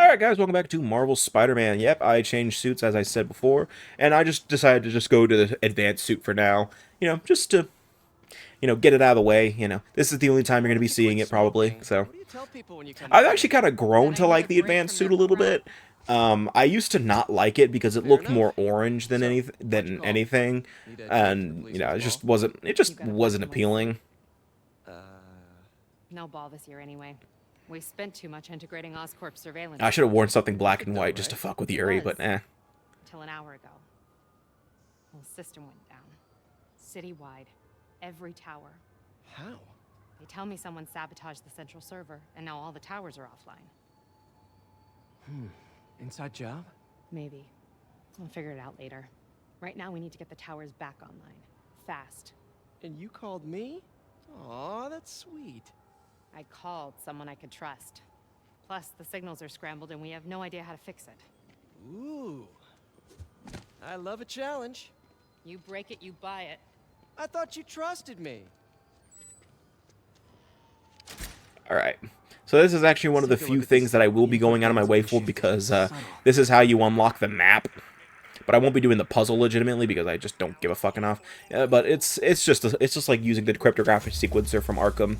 Alright guys, welcome back to Marvel Spider-Man. Yep, I changed suits as I said before, and I just decided to just go to the advanced suit for now. Just to, get it out of the way, This is the only time you're going to be seeing it probably, so. I've actually kind of grown to like the advanced suit a little bit. I used to not like it because it looked more orange than anything, and, it just wasn't appealing. No ball this year anyway. We spent too much integrating Oscorp surveillance. I should have worn something black and white just to fuck with Yuri, but eh. Until an hour ago. The system went down. Citywide. Every tower. How? They tell me someone sabotaged the central server, and now all the towers are offline. Inside job? Maybe. I'll figure it out later. Right now we need to get the towers back online. Fast. And you called me? Aw, that's sweet. I called someone I could trust. Plus, the signals are scrambled and we have no idea how to fix it. Ooh. I love a challenge. You break it, you buy it. I thought you trusted me. Alright. So this is actually one of the few things that I will be going out of my way for because this is how you unlock the map. But I won't be doing the puzzle legitimately because I just don't give a fuck enough. But it's just like using the cryptographic sequencer from Arkham.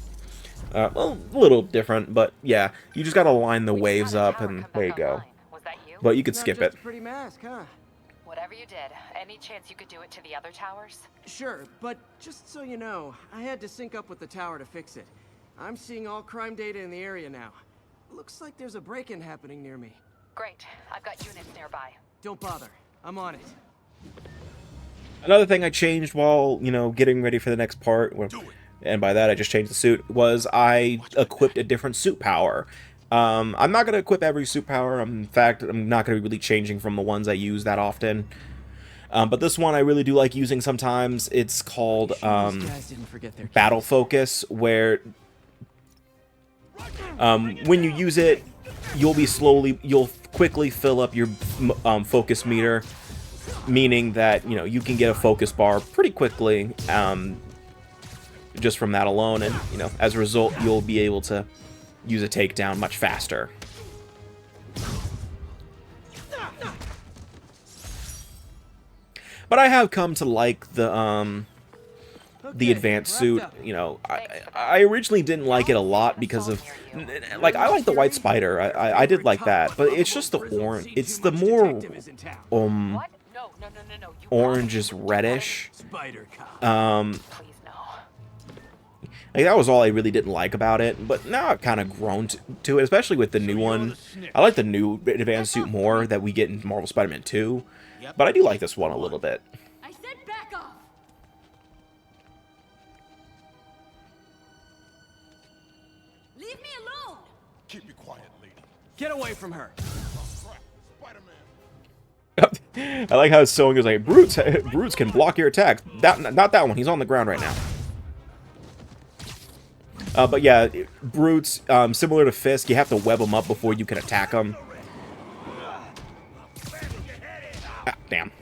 Well, a little different, but yeah, you just gotta line the waves up, and there you go. Was that you? But you could skip it. Pretty mask, huh? Whatever you did, any chance you could do it to the other towers? Sure, but just so you know, I had to sync up with the tower to fix it. I'm seeing all crime data in the area now. Looks like there's a break-in happening near me. Great. I've got units nearby. Don't bother. I'm on it. Another thing I changed while, getting ready for the next part, and by that I just changed the suit, was I equipped a different suit power. I'm not going to equip every suit power. In fact, I'm not going to be really changing from the ones I use that often. But this one I really do like using sometimes. It's called Battle Focus, where when you use it, you'll quickly fill up your focus meter, meaning that, you can get a focus bar pretty quickly, just from that alone, and, as a result, you'll be able to use a takedown much faster. But I have come to like the advanced suit. I originally didn't like it a lot because of, like, I like the white spider. I did like that, but it's just the orange. It's the more orange is reddish. Like, that was all I really didn't like about it, but now I've kind of grown to it, especially with the new one. I like the new advanced suit more that we get in Marvel Spider-Man 2, but I do like this one a little bit. I said back off! Leave me alone! Keep it quiet, lady. Get away from her. Spider-Man. I like how it's showing is like, Brutes can block your attacks. Not that one, he's on the ground right now. But yeah, Brutes, similar to Fisk, you have to web them up before you can attack them. Ah, damn.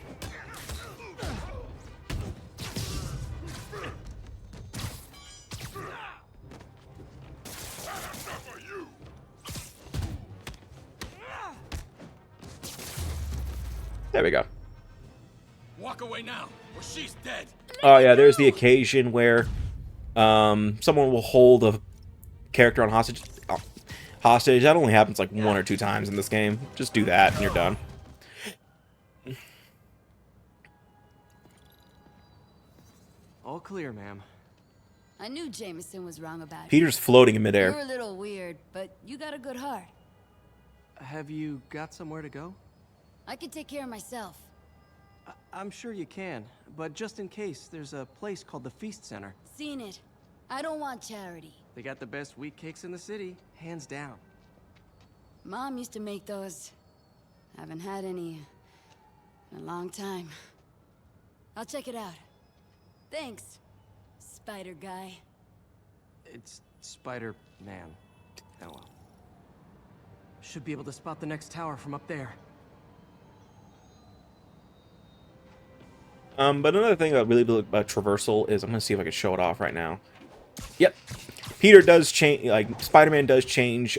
There we go. Walk away now, or she's dead. Oh yeah, there's the occasion where someone will hold a character on hostage. That only happens like 1 or 2 times in this game. Just do that and you're done. All clear, ma'am. I knew Jameson was wrong about you. Peter's floating in You're midair. a little weird, but you got a good heart. Have you got somewhere to go? I can take care of myself. I'm sure you can, but just in case, there's a place called the Feast Center. Seen it. I don't want charity. They got the best wheat cakes in the city, hands down. Mom used to make those. Haven't had any in a long time. I'll check it out. Thanks, Spider Guy. It's Spider-Man. Oh well. Should be able to spot the next tower from up there. But another thing that really about traversal is, I'm gonna see if I can show it off right now. Yep, Peter does change, like Spider-Man does change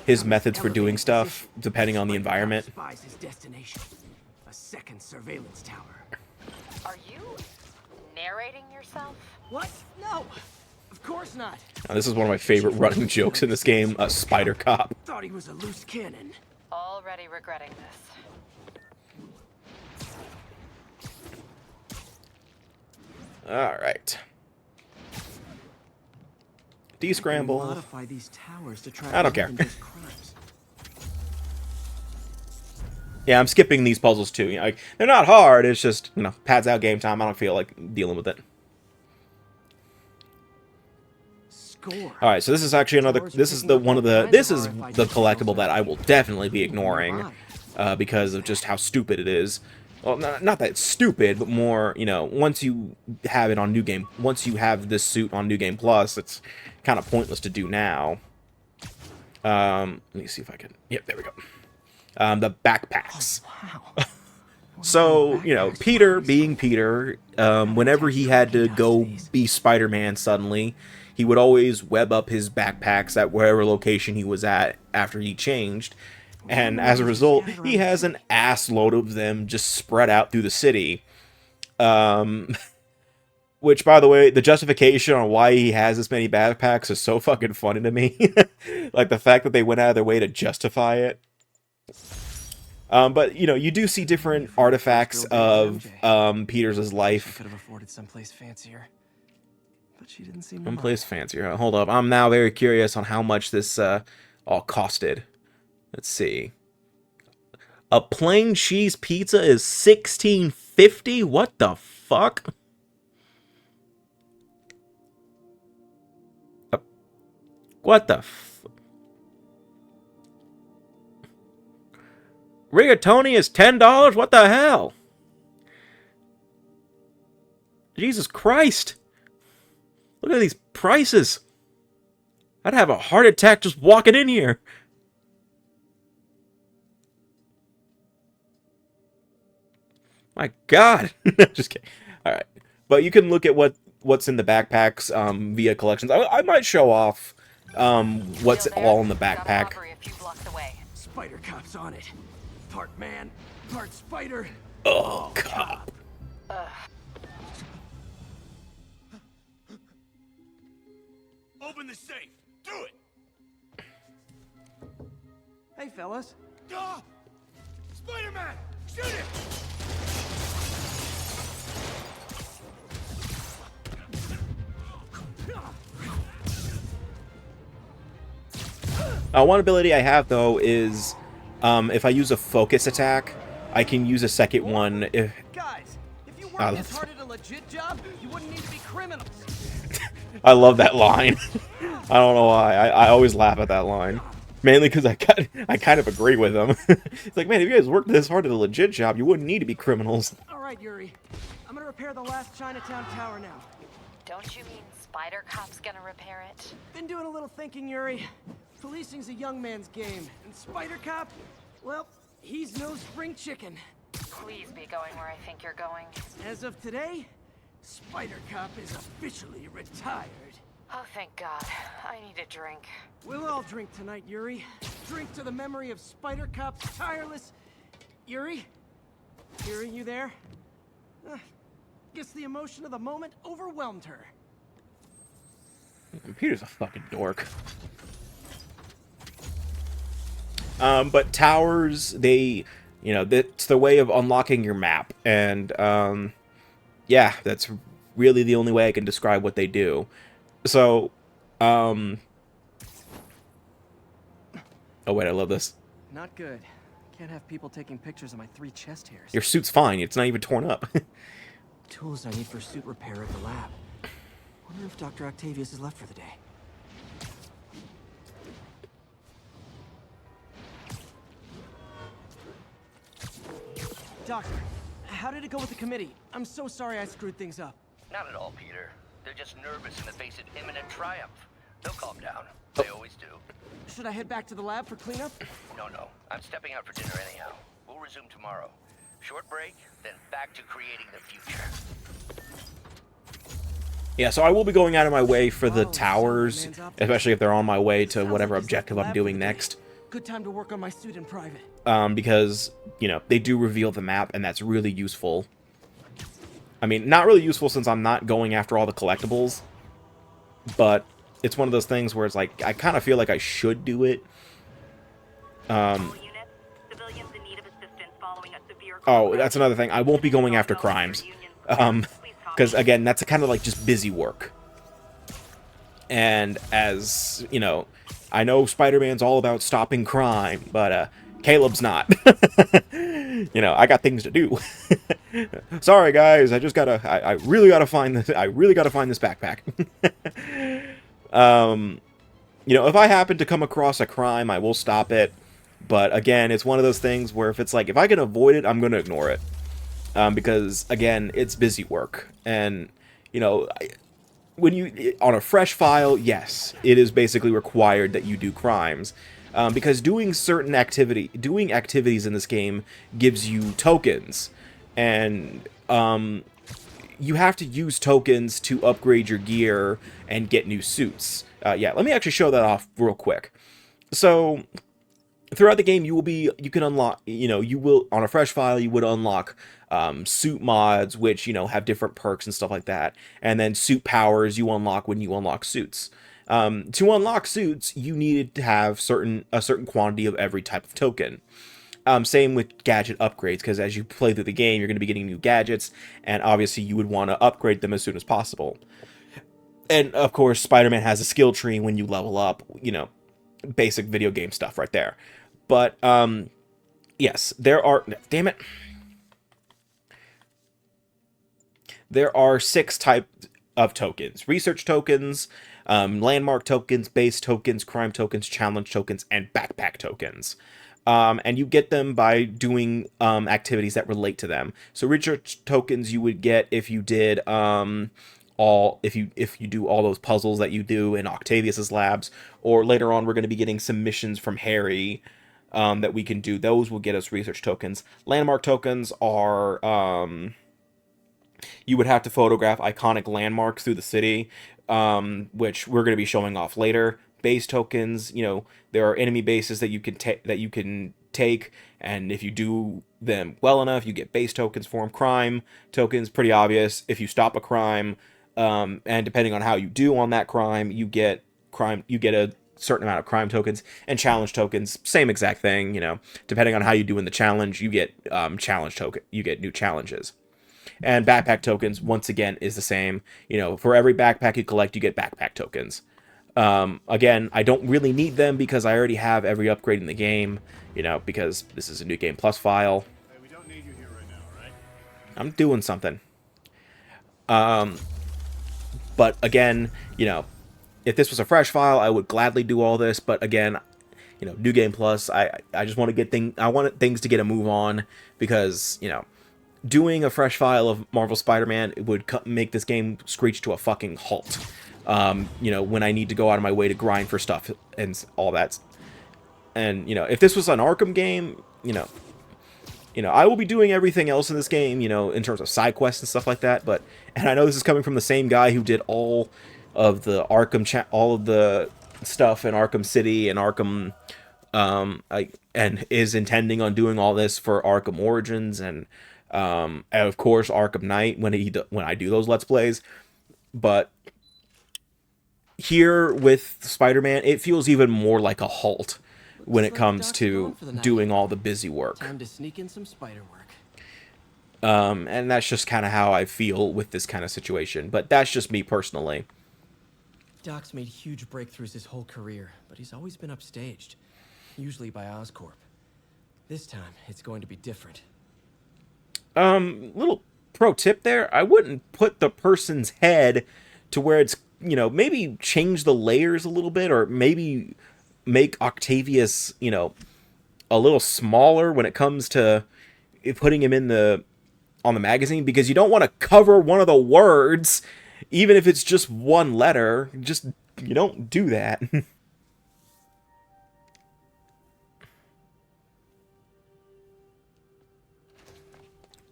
his methods for doing stuff depending on the environment. Spies his destination. A second surveillance tower. Are you narrating yourself? What? No! Of course not. Now, this is one of my favorite running jokes in this game, a spider cop. Thought he was a loose cannon. Already regretting this. Alright. Descramble. Modify these towers to track I don't care. more than just crimes. Yeah, I'm skipping these puzzles too. You know, like, they're not hard, it's just, you know, pads out game time. I don't feel like dealing with it. Score. Alright, so this is actually another, this is the collectible that I will definitely be ignoring, because of just how stupid it is. Well, not that it's stupid, but more, you know, once you have it on New Game, once you have this suit on New Game Plus, it's kind of pointless to do now. Let me see if I can, yep, there we go. The backpacks. Wow. So, you know, Peter being Peter, whenever he had to go be Spider-Man suddenly, he would always web up his backpacks at wherever location he was at after he changed. And as a result, he has an ass load of them just spread out through the city. Which, by the way, the justification on why he has this many backpacks is so fucking funny to me. Like, the fact that they went out of their way to justify it. But, you know, you do see different artifacts of Peter's life. Could have afforded someplace fancier. But she didn't seem to Someplace fancier. Hold up. I'm now very curious on how much this all costed. Let's see. A plain cheese pizza is $16.50? What the fuck? What the Rigatoni is $10? What the hell? Jesus Christ. Look at these prices. I'd have a heart attack just walking in here. My God. Just kidding. All right. But you can look at what's in the backpacks via collections. I might show off what's all in the backpack. Spider Cop's on it. Part man, part spider. Oh, cop. Open the safe. Do it. Hey, fellas. Ah! Spider-Man! Shoot him! One ability I have, though, is if I use a focus attack, I can use a second one. If Guys, if you worked as hard at a legit job, you wouldn't need to be criminals. I love that line. I don't know why. I always laugh at that line. Mainly because I kind of agree with him. It's like, man, if you guys worked this hard at a legit job, you wouldn't need to be criminals. All right, Yuri. I'm gonna repair the last Chinatown tower now. Don't you mean Spider Cop's gonna repair it? Been doing a little thinking, Yuri. Policing's a young man's game, and Spider Cop, well, he's no spring chicken. Please be going where I think you're going. As of today, Spider Cop is officially retired. Oh, thank God. I need a drink. We'll all drink tonight, Yuri. Drink to the memory of Spider Cop's tireless... Yuri? Yuri, you there? Guess the emotion of the moment overwhelmed her. Peter's a fucking dork. But towers, they, you know, that's the way of unlocking your map. And, yeah, that's really the only way I can describe what they do. So, oh wait, I love this. Not good. Can't have people taking pictures of my 3 chest hairs. Your suit's fine, it's not even torn up. Tools I need for suit repair at the lab. Wonder if Dr. Octavius is left for the day. Doctor, how did it go with the committee? I'm so sorry I screwed things up. Not at all, Peter. They're just nervous in the face of imminent triumph. They'll calm down. They always do. Should I head back to the lab for cleanup? No. I'm stepping out for dinner anyhow. We'll resume tomorrow. Short break, then back to creating the future. Yeah, so I will be going out of my way for the towers, especially if they're on my way to whatever objective I'm doing next. Good time to work on my suit in private. Because, you know, they do reveal the map, and that's really useful. I mean, not really useful since I'm not going after all the collectibles, but it's one of those things where it's like, I kind of feel like I should do it. Oh, that's another thing. I won't be going after crimes. Because, again, that's kind of like just busy work. And as, you know, I know Spider-Man's all about stopping crime, but Caleb's not. You know, I got things to do. Sorry, guys. I really gotta find this. I really gotta find this backpack. You know, if I happen to come across a crime, I will stop it. But again, it's one of those things where if it's like, if I can avoid it, I'm going to ignore it. Because, again, it's busy work. And, you know, when you, on a fresh file, yes, it is basically required that you do crimes. Because doing activities in this game gives you tokens. And, you have to use tokens to upgrade your gear and get new suits. Yeah, let me actually show that off real quick. So, throughout the game, you can unlock, you know, you will, on a fresh file, you would unlock suit mods, which, you know, have different perks and stuff like that. And then suit powers you unlock when you unlock suits. To unlock suits, you needed to have a certain quantity of every type of token. Same with gadget upgrades, because as you play through the game, you're going to be getting new gadgets, and obviously you would want to upgrade them as soon as possible. And, of course, Spider-Man has a skill tree when you level up, you know, basic video game stuff right there. But, yes, there are... Damn it. There are 6 types of tokens. Research tokens, landmark tokens, base tokens, crime tokens, challenge tokens, and backpack tokens. And you get them by doing activities that relate to them. So research tokens you would get if you did if you do all those puzzles that you do in Octavius's labs, or later on we're going to be getting some missions from Harry that we can do. Those will get us research tokens. Landmark tokens are you would have to photograph iconic landmarks through the city, which we're going to be showing off later. Base tokens, you know, there are enemy bases that you can take, and if you do them well enough, you get base tokens for them. Crime tokens, pretty obvious. If you stop a crime, and depending on how you do on that crime, you get a certain amount of crime tokens. And challenge tokens, same exact thing. You know, depending on how you do in the challenge, you get you get new challenges. And backpack tokens, once again, is the same. You know, for every backpack you collect, you get backpack tokens. Again, I don't really need them because I already have every upgrade in the game, you know, because this is a New Game Plus file. Hey, we don't need you here right now, right? I'm doing something. But again, you know, if this was a fresh file, I would gladly do all this, but again, you know, New Game Plus, I just want to get things to get a move on, because, you know, doing a fresh file of Marvel Spider-Man would make this game screech to a fucking halt. You know, when I need to go out of my way to grind for stuff and all that. And, you know, if this was an Arkham game, you know, I will be doing everything else in this game, you know, in terms of side quests and stuff like that. But, and I know this is coming from the same guy who did all of the all of the stuff in Arkham City and Arkham, and is intending on doing all this for Arkham Origins and of course Arkham Knight when I do those Let's Plays. But here with Spider-Man, it feels even more like a halt when it comes to doing all the busy work. Time to sneak in some spider work. And that's just kind of how I feel with this kind of situation. But that's just me personally. Doc's made huge breakthroughs his whole career, but he's always been upstaged, usually by Oscorp. This time, it's going to be different. Little pro tip there, I wouldn't put the person's head to where it's, you know, maybe change the layers a little bit, or maybe make Octavius, you know, a little smaller when it comes to putting him on the magazine, because you don't want to cover one of the words, even if it's just one letter. You don't do that.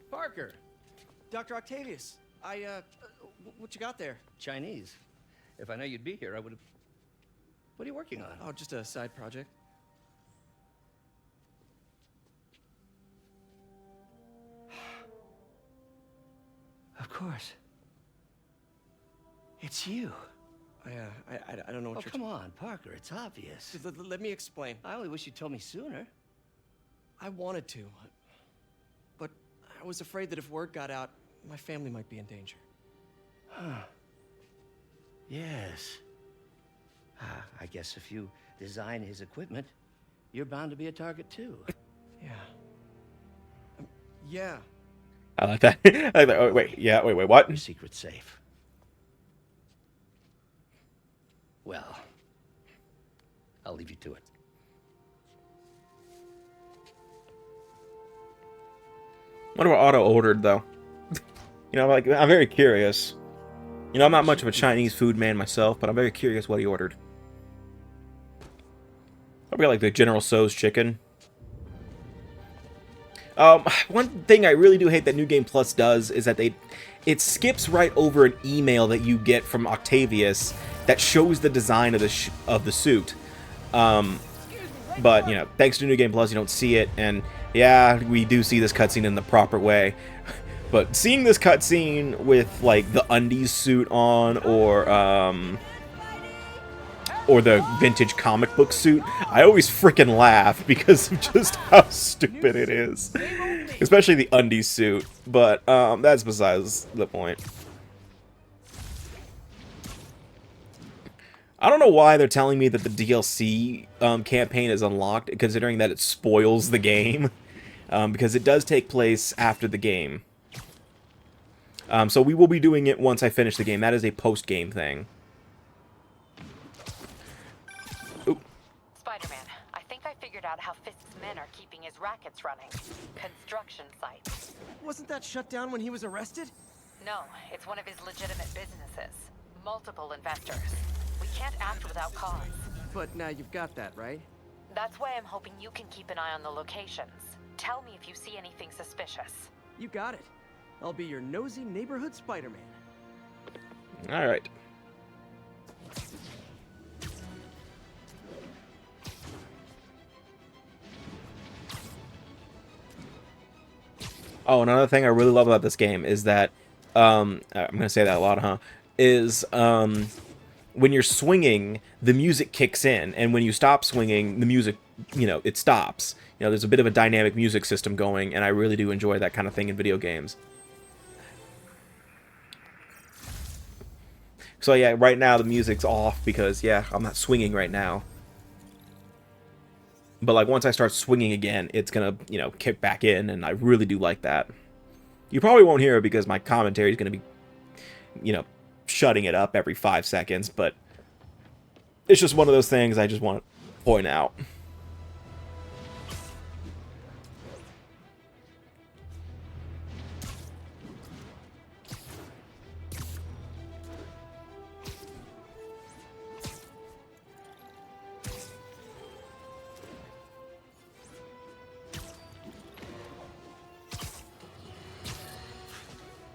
Parker! Dr. Octavius, what you got there? Chinese. If I know you'd be here, I would have... What are you working on? Oh, just a side project. course. It's you. I don't know what Oh, come on, Parker. It's obvious. Let me explain. I only wish you told me sooner. I wanted to, but I was afraid that if word got out, my family might be in danger. Huh. Yes. I guess if you design his equipment, you're bound to be a target too. Yeah. Yeah. I like that. I like that. Oh, wait. Yeah. Wait. What? Your secret's safe. Well, I'll leave you to it. What about Otto ordered though? Like I'm very curious. I'm not much of a Chinese food man myself, but I'm very curious what he ordered. Probably like the General Tso's chicken. One thing I really do hate that New Game Plus does is that it skips right over an email that you get from Octavius that shows the design of the suit. But thanks to New Game Plus, you don't see it, and yeah, we do see this cutscene in the proper way. But seeing this cutscene with like the undies suit on, or the vintage comic book suit, I always freaking laugh because of just how stupid it is. Especially the undies suit, but that's besides the point. I don't know why they're telling me that the DLC campaign is unlocked, considering that it spoils the game. Because it does take place after the game. So we will be doing it once I finish the game. That is a post-game thing. Oop. Spider-Man, I think I figured out how Fisk's men are keeping his rackets running. Construction sites. Wasn't that shut down when he was arrested? No, it's one of his legitimate businesses. Multiple investors. We can't act without cause. But now you've got that, right? That's why I'm hoping you can keep an eye on the locations. Tell me if you see anything suspicious. You got it. I'll be your nosy neighborhood Spider-Man. Alright. Oh, another thing I really love about this game is that, I'm going to say that a lot, huh? Is, when you're swinging, the music kicks in, and when you stop swinging, the music, it stops. There's a bit of a dynamic music system going, and I really do enjoy that kind of thing in video games. So yeah, right now the music's off because, yeah, I'm not swinging right now. But like once I start swinging again, it's gonna, kick back in, and I really do like that. You probably won't hear it because my commentary is gonna be, shutting it up every 5 seconds, but it's just one of those things I just want to point out.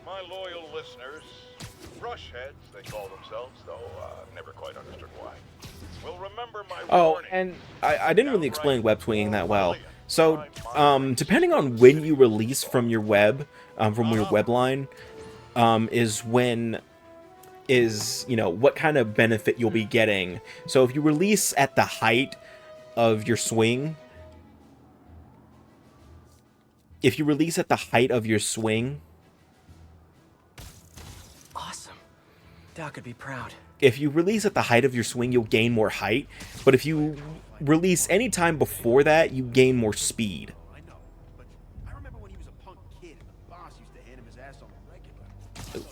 My loyal listeners, brushheads, they call themselves, though never quite understood why, will remember my warning. And I didn't really explain web swinging that well. So, depending on when you release from your web, from your web line, is what kind of benefit you'll be getting. So if you release at the height of your swing, Awesome. Doc could be proud. If you release at the height of your swing, you'll gain more height. But if you release any time before that, you gain more speed. I know, but I remember when he was a punk kid and the boss used to hand him his ass on the regular.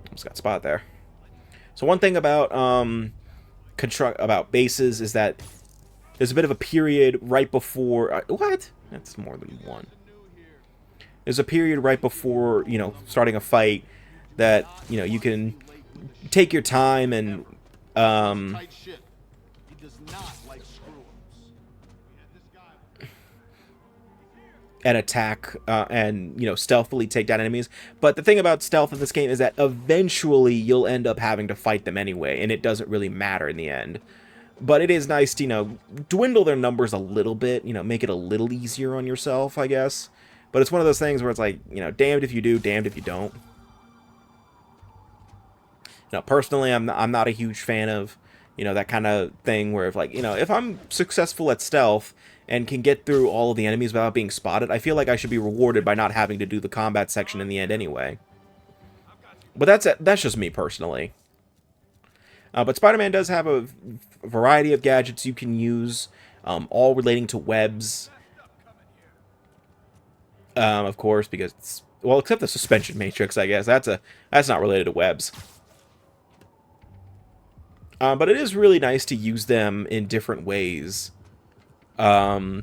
Almost got spot there. So one thing about bases is that there's a bit of a period right before what? That's more than one. There's a period right before, starting a fight that, you can take your time and Tight shit. He does not like screw-ups. and attack and stealthily take down enemies. But the thing about stealth in this game is that eventually you'll end up having to fight them anyway, and it doesn't really matter in the end. But it is nice to dwindle their numbers a little bit, make it a little easier on yourself, I guess. but it's one of those things where it's like, you know, damned if you do, damned if you don't. You know, personally, I'm not a huge fan of, you know, that kind of thing where if, like, you know, if I'm successful at stealth and can get through all of the enemies without being spotted, I feel like I should be rewarded by not having to do the combat section in the end anyway. But that's just me personally. But Spider-Man does have a variety of gadgets you can use, all relating to webs. Of course, because it's, well, except the suspension matrix, I guess that's not related to webs. But it is really nice to use them in different ways. You know,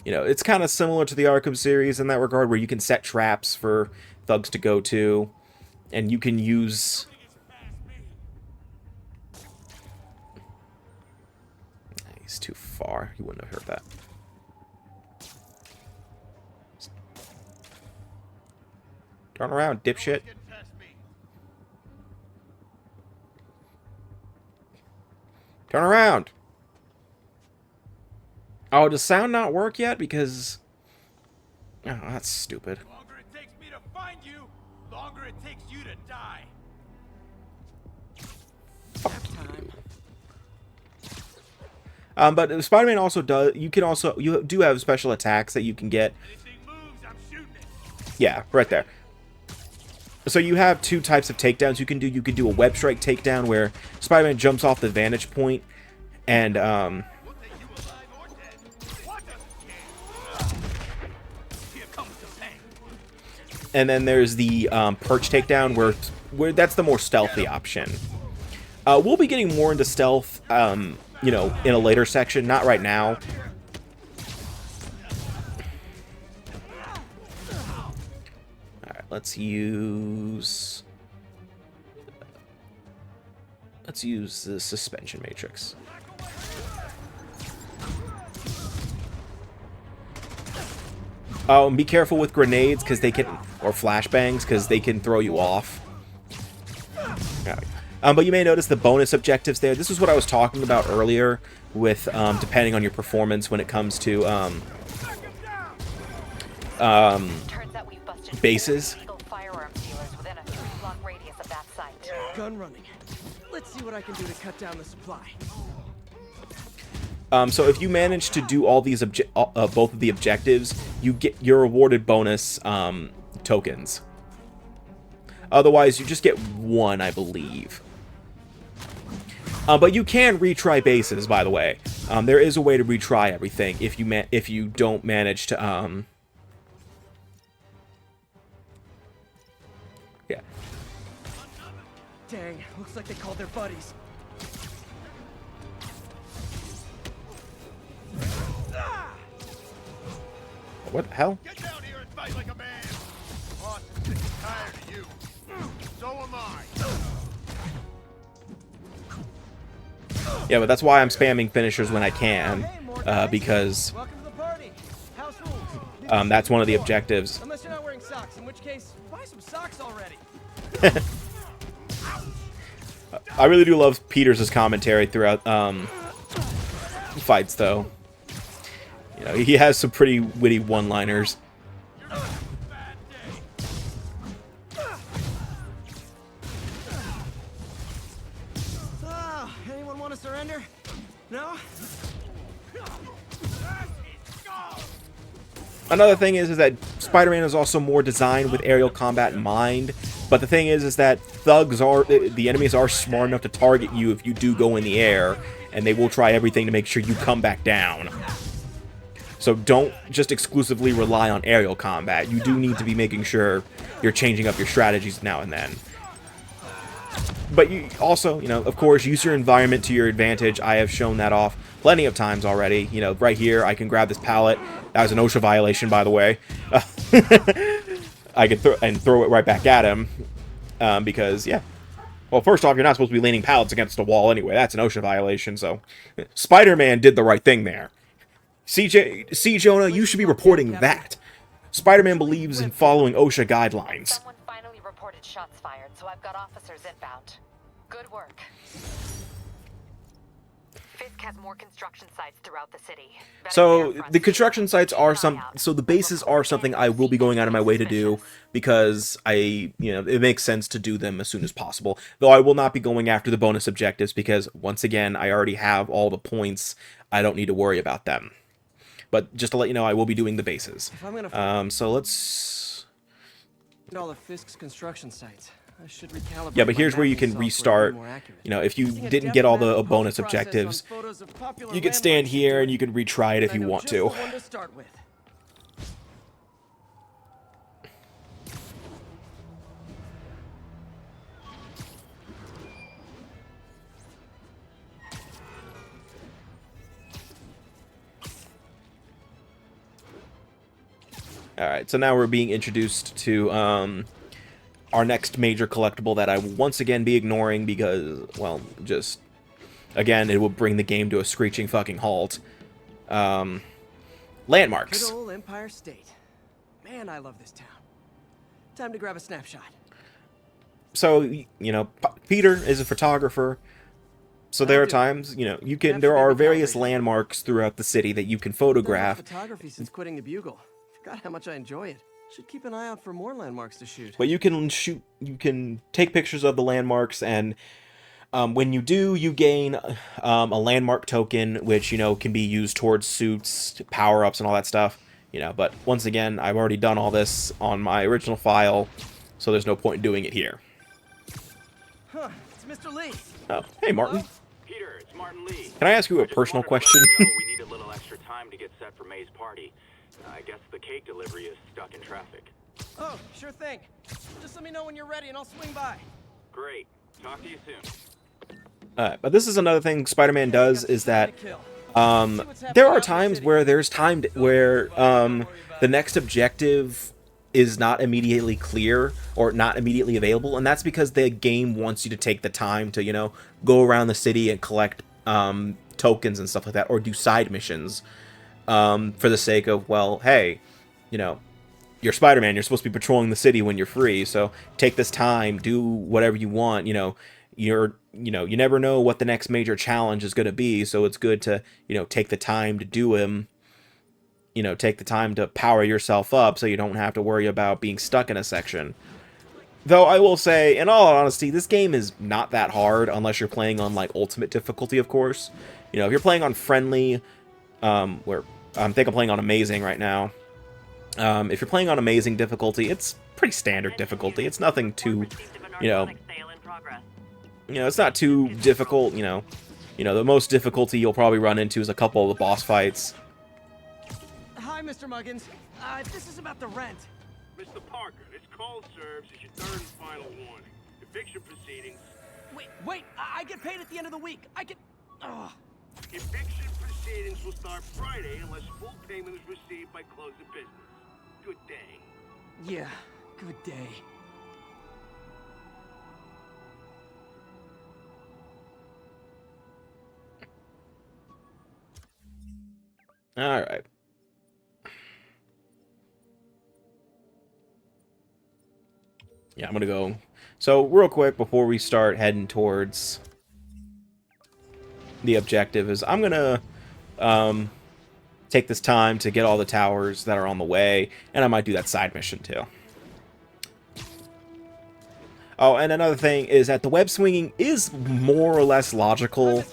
it's kind of similar to the Arkham series in that regard, where you can set traps for thugs to go to, and you can use... He's too far. He wouldn't have heard that. Turn around, dipshit. Turn around! Oh, does sound not work yet? Because... Oh, that's stupid. The longer it takes me to find you, the longer it takes you to die. But Spider-Man also does... You do have special attacks that you can get. Anything moves, I'm shooting it. Yeah, right there. So you have two types of takedowns you can do. You can do a web strike takedown where Spider-Man jumps off the vantage point and then there's the perch takedown where that's the more stealthy option. We'll be getting more into stealth, you know, in a later section, not right now. Let's use the suspension matrix. Oh, and be careful with grenades because they can, or flashbangs because they can throw you off. But you may notice the bonus objectives there. This is what I was talking about earlier with depending on your performance when it comes to bases. Gun running. Let's see what I can do to cut down the supply. So if you manage to do all these both of the objectives, you're awarded bonus tokens. Otherwise, you just get one, I believe. But you can retry bases, by the way. There is a way to retry everything if you don't manage to yeah. Dang, looks like they called their buddies. What the hell? Get down here and fight like a man. Boss is sick and tired of you. So am I. Yeah, but that's why I'm spamming finishers when I can, because that's one of the objectives. Unless you're not wearing socks, in which case, buy some socks already. I really do love Peters' commentary throughout fights, though. You know, he has some pretty witty one-liners. Anyone want to surrender? No? Another thing is that Spider-Man is also more designed with aerial combat in mind. But the thing is that the enemies are smart enough to target you if you do go in the air, and they will try everything to make sure you come back down. So don't just exclusively rely on aerial combat. You do need to be making sure you're changing up your strategies now and then. But you also, you know, of course, use your environment to your advantage. I have shown that off plenty of times already. You know, right here, I can grab this pallet. That was an OSHA violation, by the way. I could throw it right back at him. Because, yeah. Well, first off, you're not supposed to be leaning pallets against a wall anyway. That's an OSHA violation, so... Spider-Man did the right thing there. See, Jonah, you should be reporting that. Spider-Man believes in following OSHA guidelines. Someone finally reported shots fired, so I've got officers inbound. Good work. Fisk has more construction sites throughout the city. Better So prepare for us the to construction sites keep are an eye out. so the bases are something I will be going out of my way to do because it makes sense to do them as soon as possible. Though I will not be going after the bonus objectives because once again, I already have all the points. I don't need to worry about them. But just to let you know, I will be doing the bases. If I'm gonna So let's... all of Fisk's construction sites, I should recalibrate. Yeah, but my here's where you mapping can software to restart. be more accurate. You know, if you Using a didn't depth get all map the and bonus post-process on objectives, photos of popular you can stand landmarks here should and do you it. can retry it if I you know want just to. the one to start with. Alright, so now we're being introduced to our next major collectible that I will once again be ignoring because, well, just, again, it will bring the game to a screeching fucking halt. Landmarks. Good old Empire State. Man, I love this town. Time to grab a snapshot. So, you know, Peter is a photographer, so there are times, you know, there are various landmarks throughout the city that you can photograph. Photography since quitting the Bugle. Forgot how much I enjoy it. Should keep an eye out for more landmarks to shoot. But you can take pictures of the landmarks, and when you do, you gain a landmark token, which, you know, can be used towards suits, power-ups, and all that stuff. You know, but once again, I've already done all this on my original file, so there's no point in doing it here. Huh, it's Mr. Lee. Oh, hey, Martin. Peter, it's Martin Lee. Can I ask you a just personal wanted to let question? you know we need a little extra time to get set for May's party. I guess the cake delivery is stuck in traffic. Oh, sure thing. Just let me know when you're ready and I'll swing by. Great. Talk to you soon. But this is another thing Spider-Man does, is that there are times where the next objective is not immediately clear or not immediately available, and that's because the game wants you to take the time to, you know, go around the city and collect tokens and stuff like that, or do side missions for the sake of, well, hey, you know, you're Spider-Man, you're supposed to be patrolling the city when you're free, so take this time, do whatever you want, you know, you never know what the next major challenge is going to be, so it's good to, you know, take the time to do him, you know, take the time to power yourself up so you don't have to worry about being stuck in a section. Though I will say, in all honesty, this game is not that hard unless you're playing on, like, ultimate difficulty, of course. You know, if you're playing on friendly, where I think I'm playing on amazing right now. If you're playing on amazing difficulty, it's pretty standard difficulty. It's nothing too, you know, it's not too difficult, you know. The most difficulty you'll probably run into is a couple of the boss fights. Hi, Mr. Muggins. This is about the rent. Mr. Parker, this call serves as your third and final warning. Eviction proceedings. Wait, I get paid at the end of the week. I get... Ugh. Eviction proceedings will start Friday unless full payment is received by close of business. Good day. Yeah, good day. Alright. Yeah, I'm gonna go. So, real quick, before we start heading towards the objective, is I'm gonna take this time to get all the towers that are on the way, and I might do that side mission too. Oh, and another thing is that the web swinging is more or less logical.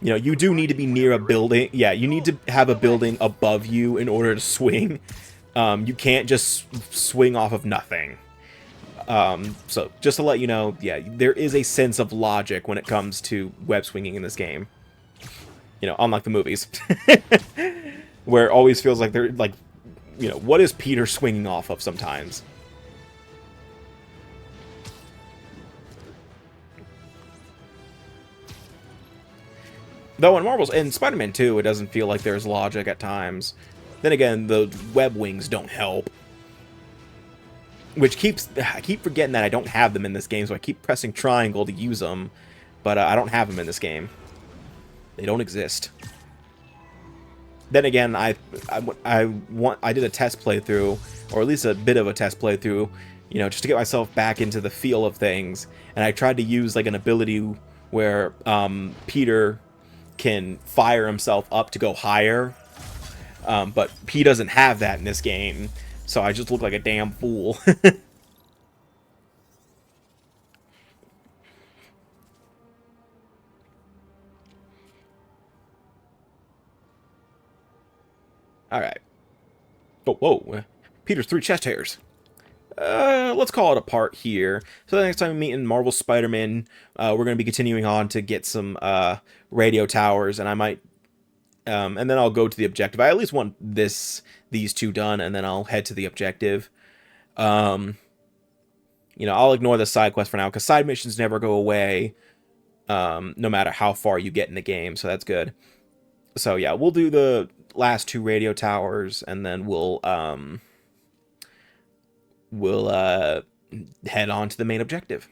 You know, you do need to be near a building. Yeah, you need to have a building above you in order to swing. You can't just swing off of nothing. So, just to let you know, yeah, there is a sense of logic when it comes to web swinging in this game. You know, unlike the movies. Where it always feels like they're, like, you know, what is Peter swinging off of sometimes? Though in Marvel's and Spider-Man 2, it doesn't feel like there's logic at times. Then again, the web wings don't help. Which I keep forgetting that I don't have them in this game, so I keep pressing triangle to use them. But I don't have them in this game. They don't exist. Then again, I did a test playthrough, or at least a bit of a test playthrough, you know, just to get myself back into the feel of things. And I tried to use like an ability where Peter can fire himself up to go higher, but he doesn't have that in this game, so I just look like a damn fool. Alright. Oh, whoa. Peter's 3 chest hairs. Let's call it a part here. So the next time we meet in Marvel Spider-Man, we're going to be continuing on to get some radio towers, and I might, and then I'll go to the objective. I at least want these 2 done, and then I'll head to the objective. You know, I'll ignore the side quest for now, because side missions never go away, no matter how far you get in the game, so that's good. So yeah, we'll do the last 2 radio towers, and then we'll head on to the main objective.